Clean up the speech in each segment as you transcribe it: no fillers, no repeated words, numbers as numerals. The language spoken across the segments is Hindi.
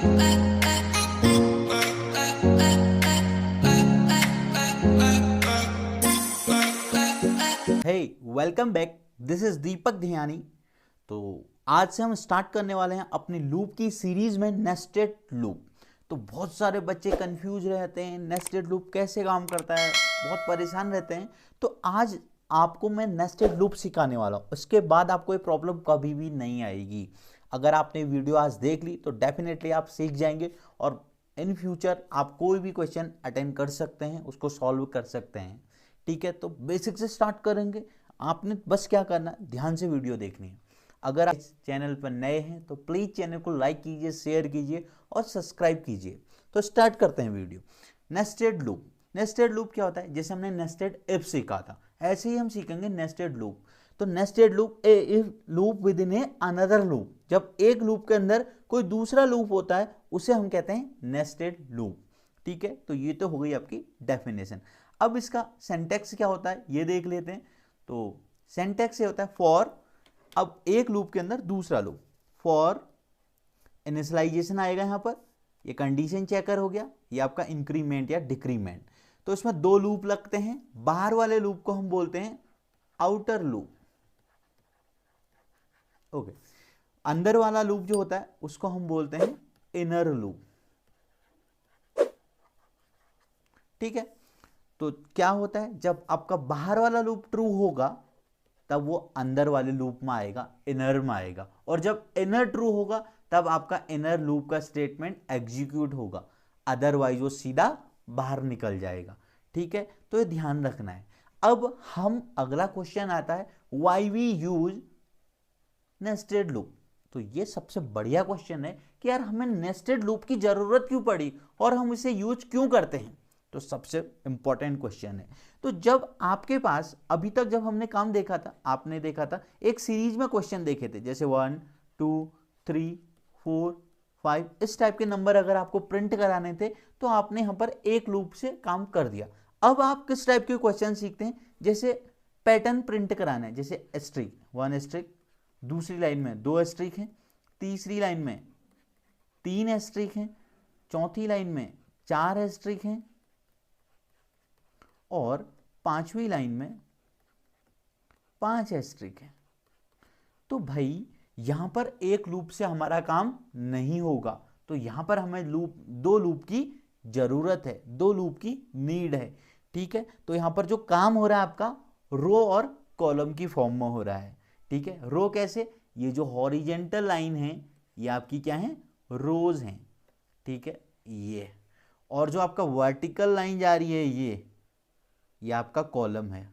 Hey welcome back, this is Deepak Dhiyani. तो आज से हम स्टार्ट करने वाले हैं अपनी लूप की सीरीज में नेस्टेड लूप। तो बहुत सारे बच्चे कंफ्यूज रहते हैं नेस्टेड लूप कैसे काम करता है, बहुत परेशान रहते हैं। तो आज आपको मैं नेस्टेड लूप सिखाने वाला हूँ, उसके बाद आपको ये प्रॉब्लम कभी भी नहीं आएगी। अगर आपने वीडियो आज देख ली तो डेफिनेटली आप सीख जाएंगे और इन फ्यूचर आप कोई भी क्वेश्चन अटेंड कर सकते हैं, उसको सॉल्व कर सकते हैं। ठीक है, तो बेसिक से स्टार्ट करेंगे। आपने बस क्या करना है, ध्यान से वीडियो देखनी है। अगर आप इस चैनल पर नए हैं तो प्लीज़ चैनल को लाइक कीजिए, शेयर कीजिए और सब्सक्राइब कीजिए। तो स्टार्ट करते हैं video. Nested loop. Nested loop क्या होता है? जैसे हमने नेस्टेड इफ सीखा था, ऐसे ही हम सीखेंगे नेस्टेड लूप। तो nested loop A if loop with in a another loop. जब एक लूप के अंदर कोई दूसरा लूप होता है उसे हम कहते हैं नेस्टेड लूप। ठीक है, तो ये तो हो गई आपकी डेफिनेशन। अब इसका सिंटैक्स क्या होता है ये देख लेते हैं। तो सिंटैक्स ये होता है फॉर, अब एक लूप के अंदर दूसरा लूप, फॉर इनिशियलाइजेशन आएगा यहाँ पर, ये कंडीशन चेकर हो गया, ये आपका इंक्रीमेंट या डिक्रीमेंट। तो इसमें दो लूप लगते हैं। बाहर वाले लूप को हम बोलते हैं आउटर लूप। ओके, अंदर वाला लूप जो होता है उसको हम बोलते हैं इनर लूप। ठीक है, तो क्या होता है, जब आपका बाहर वाला लूप ट्रू होगा तब वो अंदर वाले लूप में आएगा, इनर में आएगा। और जब इनर ट्रू होगा तब आपका इनर लूप का स्टेटमेंट एग्जीक्यूट होगा, अदरवाइज वो सीधा बाहर निकल जाएगा। ठीक है, तो ये ध्यान रखना है। अब हम अगला क्वेश्चन आता है, why we use nested loop. तो ये सबसे बढ़िया क्वेश्चन है कि यार हमें नेस्टेड लूप की जरूरत क्यों पड़ी और हम इसे यूज क्यों करते हैं। तो सबसे इंपॉर्टेंट क्वेश्चन है। तो जब आपके पास अभी तक जब हमने काम देखा था, आपने देखा था एक सीरीज में क्वेश्चन देखे थे, जैसे 1 2 3 4 5 इस टाइप के नंबर अगर आपको प्रिंट कराने थे तो आपने यहाँ पर एक लूप से काम कर दिया। अब आप किस टाइप के क्वेश्चन सीखते हैं, जैसे पैटर्न प्रिंट कराना है, जैसे एस्ट्रिक 1 एस्ट्रिक, दूसरी लाइन में 2 एस्ट्रिक हैं, तीसरी लाइन में 3 एस्ट्रिक हैं, चौथी लाइन में 4 एस्ट्रिक हैं और पांचवी लाइन में 5 एस्ट्रिक है। तो भाई यहां पर एक लूप से हमारा काम नहीं होगा, तो यहां पर हमें दो लूप की जरूरत है, दो लूप की नीड है। ठीक है, तो यहां पर जो काम हो रहा है आपका रो और कॉलम की फॉर्म में हो रहा है। ठीक है, रो कैसे, ये जो हॉरिजेंटल लाइन है ये आपकी क्या है, रोज हैं। ठीक है, ये और जो आपका वर्टिकल लाइन जा रही है ये आपका कॉलम है।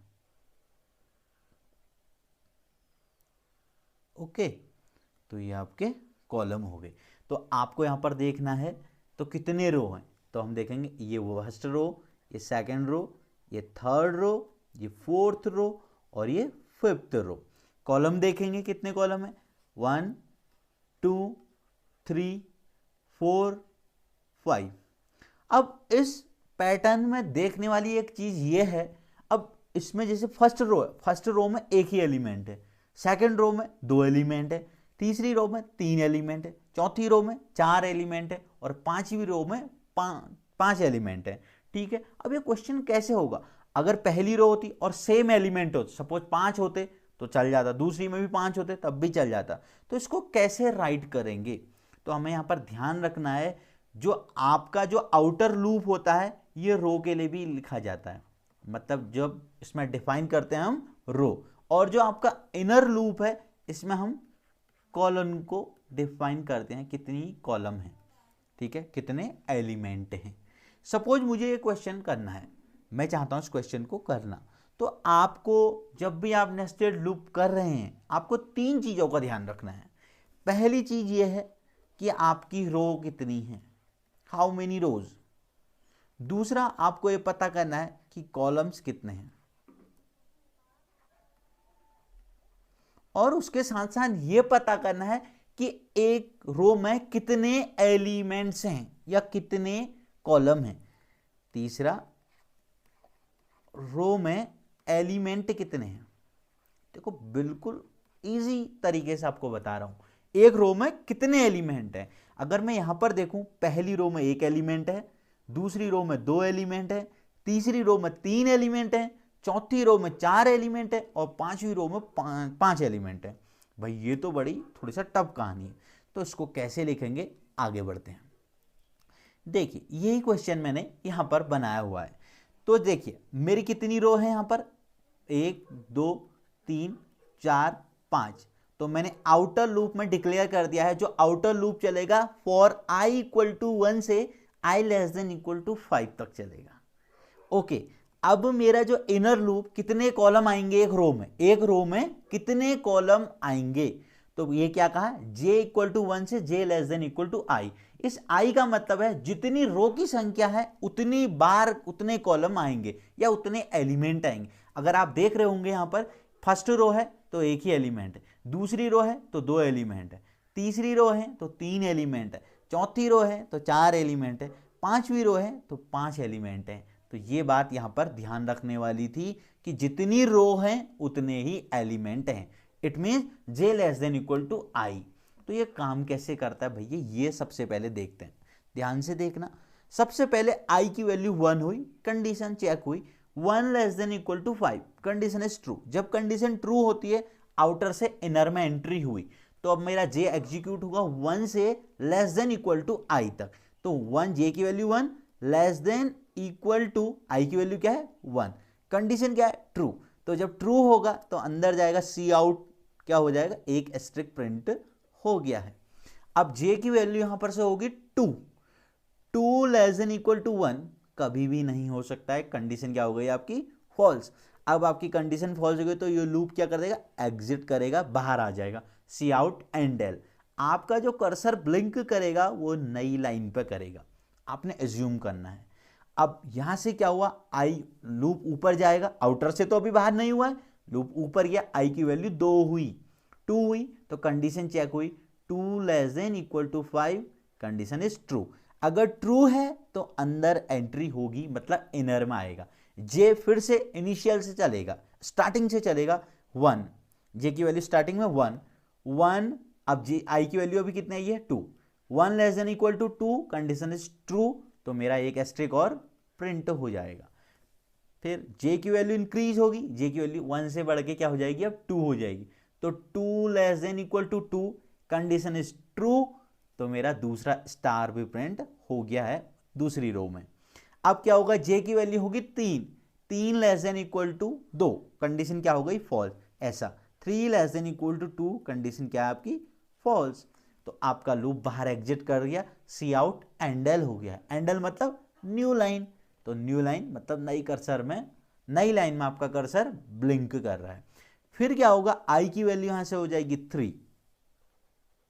ओके, तो ये आपके कॉलम हो गए। तो आपको यहां पर देखना है तो कितने रो हैं, तो हम देखेंगे ये फर्स्ट रो, ये सेकंड रो, ये थर्ड रो, ये फोर्थ रो और ये फिफ्थ रो। कॉलम देखेंगे कितने कॉलम है, 1 2 3 4 5। अब इस पैटर्न में देखने वाली एक चीज ये है, अब इसमें जैसे फर्स्ट रो है, फर्स्ट रो में एक ही एलिमेंट है, सेकंड रो में 2 एलिमेंट है, तीसरी रो में 3 एलिमेंट है, चौथी रो में 4 एलिमेंट है और पांचवी रो में 5 एलिमेंट है। ठीक है, अब ये क्वेश्चन कैसे होगा, अगर पहली रो होती और सेम एलिमेंट होते, सपोज 5 होते तो चल जाता, दूसरी में भी 5 होते तब भी चल जाता। तो इसको कैसे राइट करेंगे, तो हमें यहां पर ध्यान रखना है, जो आपका जो आउटर लूप होता है ये रो के लिए भी लिखा जाता है, मतलब जब इसमें डिफाइन करते हैं हम रो, और जो आपका इनर लूप है इसमें हम कॉलम को डिफाइन करते हैं, कितनी कॉलम है। ठीक है, कितने एलिमेंट हैं। सपोज मुझे ये क्वेश्चन करना है, मैं चाहता हूं इस क्वेश्चन को करना, तो आपको जब भी आप नेस्टेड लूप कर रहे हैं आपको 3 चीजों का ध्यान रखना है। पहली चीज ये है कि आपकी रो कितनी है, हाउ मेनी रोज। दूसरा आपको ये पता करना है कि कॉलम्स कितने हैं, और उसके साथ साथ ये पता करना है कि एक रो में कितने एलिमेंट्स हैं या कितने कॉलम हैं। तीसरा, रो में एलिमेंट कितने हैं। देखो बिल्कुल इजी तरीके से आपको बता रहा हूं, एक रो में कितने एलिमेंट हैं। अगर मैं यहाँ पर देखूं, पहली रो में एक एलिमेंट है, दूसरी रो में 2 एलिमेंट है, तीसरी रो में 3 एलिमेंट है, चौथी रो में 4 एलिमेंट है और पांचवी रो में 5 एलिमेंट है। भाई ये तो बड़ी थोड़ी सा टफ कहानी है, तो इसको कैसे लिखेंगे, आगे बढ़ते हैं। देखिए यही क्वेश्चन मैंने यहां पर बनाया हुआ है। तो देखिए मेरी कितनी रो है यहां पर, 1 2 3 4 5। तो मैंने आउटर लूप में डिक्लेयर कर दिया है, जो आउटर लूप चलेगा फॉर i इक्वल टू 1 से i less than equal to 5 तक चलेगा। ओके, अब मेरा जो इनर लूप, कितने कॉलम आएंगे एक रो में, एक रो में कितने कॉलम आएंगे, तो ये क्या कहा, j इक्वल टू 1 से j less than equal to i। इस i का मतलब है जितनी रो की संख्या है उतनी बार उतने कॉलम आएंगे या उतने एलिमेंट आएंगे। अगर आप देख रहे होंगे यहां पर फर्स्ट रो है तो एक ही एलिमेंट है, दूसरी रो है तो 2 एलिमेंट है, तीसरी रो है तो 3 एलिमेंट है, चौथी रो है तो 4 एलिमेंट है, पांचवी रो है तो 5 एलिमेंट है। तो ये बात यहां पर ध्यान रखने वाली थी कि जितनी रो है उतने ही एलिमेंट हैं। It means j less than equal to i। तो ये काम कैसे करता है भैया, ये सबसे पहले देखते हैं, ध्यान से देखना। सबसे पहले i की वैल्यू 1 हुई, कंडीशन चेक हुई, 1 less than equal to 5, condition is true. जब कंडीशन ट्रू होती है, आउटर से इनर में एंट्री हुई, तो अब मेरा j एग्जीक्यूट होगा 1 से less than equal to i तक। तो 1, j की value 1 less than equal to i की वैल्यू क्या है 1, कंडीशन क्या है ट्रू। तो जब ट्रू होगा तो अंदर जाएगा सी आउट, क्या हो जाएगा, एक एस्ट्रिक प्रिंट हो गया है। अब j की वैल्यू यहां पर से होगी 2, 2 लेस देन इक्वल टू 1 कभी भी नहीं हो सकता है, कंडीशन क्या हो गई आपकी फॉल्स। अब आपकी कंडीशन फॉल्स हो गई तो ये लूप क्या कर देगा, एग्जिट करेगा, बाहर आ जाएगा, सी आउट एंड एल। आपका जो कर्सर ब्लिंक करेगा वो नई लाइन पे करेगा, आपने एज्यूम करना है। अब यहां से क्या हुआ, आई लूप ऊपर जाएगा, आउटर से तो अभी बाहर नहीं हुआ है, लूप ऊपर गया, आई की वैल्यू 2 हुई, 2 हुई तो कंडीशन चेक हुई, 2 less than equal to 5, condition is true. अगर ट्रू है तो अंदर एंट्री होगी, मतलब इनर में आएगा। जे फिर से इनिशियल से चलेगा, स्टार्टिंग से चलेगा 1, जे की वैल्यू स्टार्टिंग में 1, अब जे आई की वैल्यू अभी कितनी आई है 2, 1 less than equal to 2, condition is true, तो मेरा एक एस्ट्रिक और प्रिंट हो जाएगा। फिर j की वैल्यू इंक्रीज होगी, j की वैल्यू 1 से बढ़ के क्या हो जाएगी, अब 2 हो जाएगी, तो 2 less than equal to 2, condition is true, तो मेरा दूसरा स्टार भी प्रिंट हो गया है दूसरी रो में। अब क्या होगा, j की वैल्यू होगी 3, 3 less than equal to 2, condition क्या हो गई फॉल्स। ऐसा 3 less than equal to 2, condition क्या है आपकी फॉल्स। तो आपका लूप बाहर एग्जिट कर गया, सी आउट एंडल हो गया। एंडल मतलब न्यू लाइन, तो न्यू लाइन मतलब नई कर्सर में, नई लाइन में आपका कर्सर ब्लिंक कर रहा है। फिर क्या होगा, i की वैल्यू यहां से हो जाएगी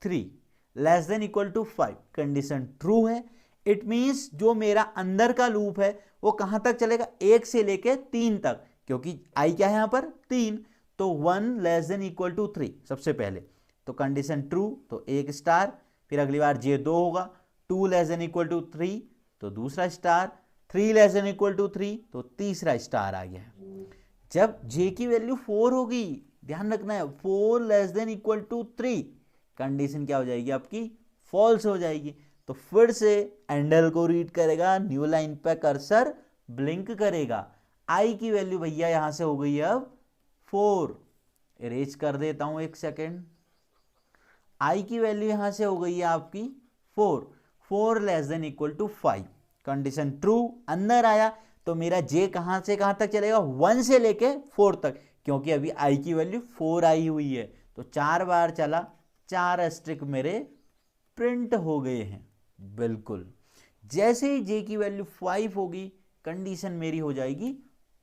3 less than equal to 5, condition true है। इट मींस जो मेरा अंदर का लूप है वो कहां तक चलेगा, 1 से लेके 3 तक, क्योंकि i क्या है यहां पर 3, तो 1 लेस देन इक्वल टू 3 सबसे पहले, तो कंडीशन ट्रू, तो एक स्टार। फिर अगली बार j 2 होगा, 2 लेस देन इक्वल टू 3, तो दूसरा star, 3 less than equal to 3, तो तीसरा स्टार आ गया है। जब j की वैल्यू 4 होगी, ध्यान रखना है, 4 less than equal to 3, condition क्या हो जाएगी आपकी फॉल्स हो जाएगी। तो फिर से एंडल को रीड करेगा, न्यू लाइन पे कर्सर ब्लिंक करेगा। i की वैल्यू भैया यहां से हो गई अब 4, इरेज कर देता हूं एक सेकेंड। i की वैल्यू यहां से हो गई है आपकी 4 less than equal to 5, condition true, अंदर आया, तो मेरा j कहां से कहां तक चलेगा, 1 से लेके 4 तक, क्योंकि अभी i की वैल्यू 4 आई हुई है, तो 4 बार चला, 4 एस्ट्रिक मेरे प्रिंट हो गए हैं। बिल्कुल जैसे ही j की वैल्यू 5 होगी, कंडीशन मेरी हो जाएगी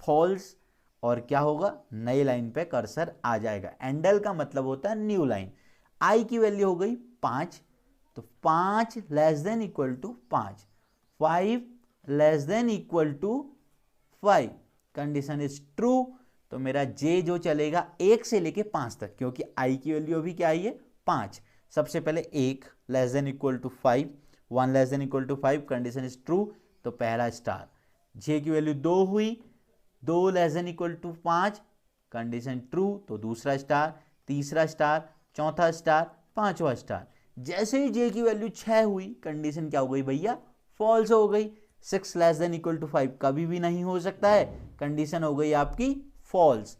फॉल्स, और क्या होगा, नई लाइन पे कर्सर आ जाएगा। एंडल का मतलब होता है न्यू लाइन। i की वैल्यू हो गई 5, तो 5 less than equal to 5, 5 less than equal to 5, condition is true, तो मेरा j जो चलेगा 1 से लेके 5 तक, क्योंकि i की वैल्यू अभी क्या आई है 5। सबसे पहले 1 less than equal to 5, 1 less than equal to 5, condition is true, तो पहला स्टार। j की वैल्यू 2 हुई, 2 less than equal to 5, condition true, तो दूसरा स्टार, तीसरा स्टार, चौथा स्टार, पांचवा स्टार। जैसे ही जे की वैल्यू 6 हुई, कंडीशन क्या हो गई भैया, फॉल्स हो गई। 6 लेस देन इक्वल टू 5 कभी भी नहीं हो सकता है, कंडीशन हो गई आपकी फॉल्स।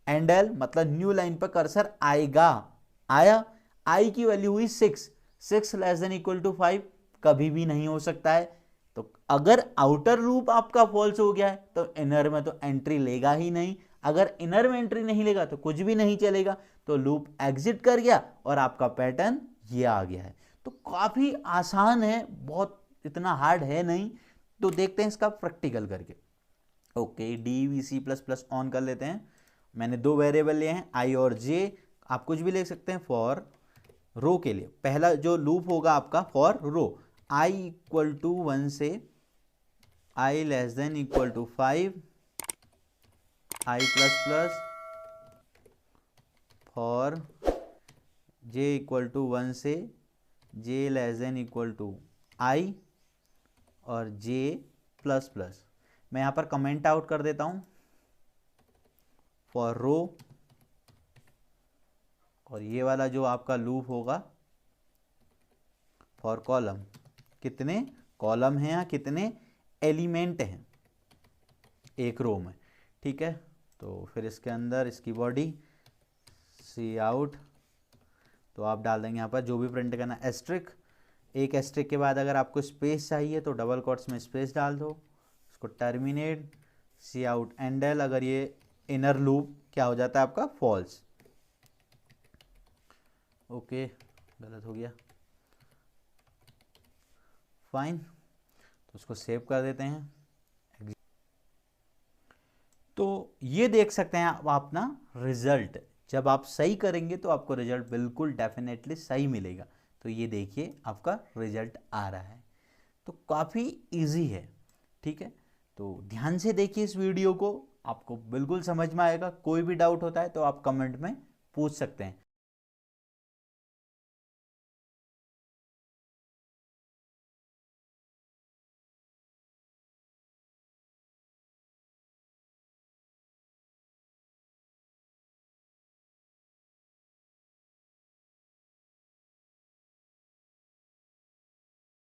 एंड एल मतलब न्यू लाइन पर कर्सर आएगा, आया, आई की वैल्यू हुई 6, 6 लेस देन इक्वल टू 5 कभी भी नहीं हो सकता है। तो अगर आउटर लूप आपका फॉल्स हो गया है तो इनर में तो एंट्री लेगा ही नहीं, अगर इनर में एंट्री नहीं लेगा तो कुछ भी नहीं चलेगा, तो लूप एग्जिट कर गया और आपका पैटर्न ये आ गया है। तो काफी आसान है, बहुत इतना हार्ड है नहीं। तो देखते हैं इसका प्रैक्टिकल करके। ओके, DVC++ ऑन कर लेते हैं। मैंने दो वेरिएबल लिए हैं आई और जे, आप कुछ भी लिख सकते हैं। फॉर रो के लिए पहला जो लूप होगा आपका for row, i equal to 1 से i less than equal to 5, i++ for j equal to 1 से j less than equal to i और j++। मैं यहाँ पर कमेंट आउट कर देता हूँ फॉर रो, और ये वाला जो आपका लूप होगा फॉर कॉलम। कितने कॉलम हैं या कितने एलिमेंट हैं एक रो में, ठीक है। तो फिर इसके अंदर इसकी बॉडी सी आउट, तो आप डाल देंगे यहाँ पर जो भी प्रिंट करना, एस्ट्रिक। एक एस्ट्रिक के बाद अगर आपको स्पेस चाहिए तो डबल कोट्स में स्पेस डाल दो, इसको terminate cout endl. अगर ये इनर लूप क्या हो जाता है आपका, फॉल्स। ओके, गलत हो गया, फाइन। तो उसको सेव कर देते हैं। तो ये देख सकते हैं आप अपना रिजल्ट, जब आप सही करेंगे तो आपको रिजल्ट बिल्कुल डेफिनेटली सही मिलेगा। तो ये देखिए आपका रिजल्ट आ रहा है। तो काफ़ी इजी है, ठीक है। तो ध्यान से देखिए इस वीडियो को, आपको बिल्कुल समझ में आएगा। कोई भी डाउट होता है तो आप कमेंट में पूछ सकते हैं।